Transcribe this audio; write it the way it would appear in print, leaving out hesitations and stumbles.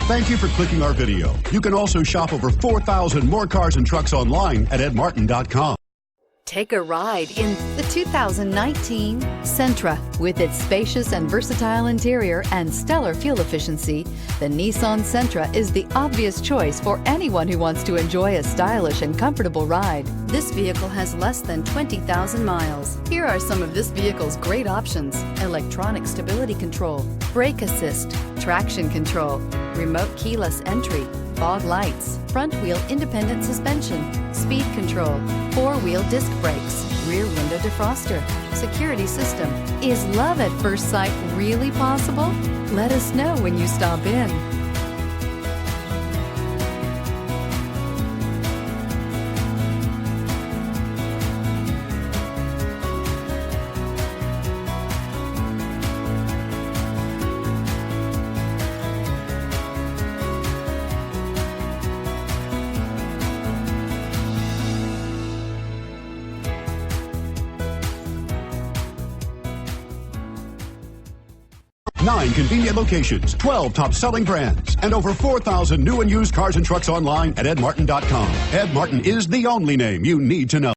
Thank you for clicking our video. You can also shop over 4,000 more cars and trucks online at edmartin.com. Take a ride in the 2019 Sentra. With its spacious and versatile interior and stellar fuel efficiency, the Nissan Sentra is the obvious choice for anyone who wants to enjoy a stylish and comfortable ride. This vehicle has less than 20,000 miles. Here are some of this vehicle's great options: electronic stability control, brake assist, traction control, remote keyless entry, fog lights, front wheel independent suspension, speed control, four-wheel disc brakes, rear window defroster, security system. Is love at first sight really possible? Let us know when you stop in. Nine convenient locations, 12 top-selling brands, and over 4,000 new and used cars and trucks online at edmartin.com. Ed Martin is the only name you need to know.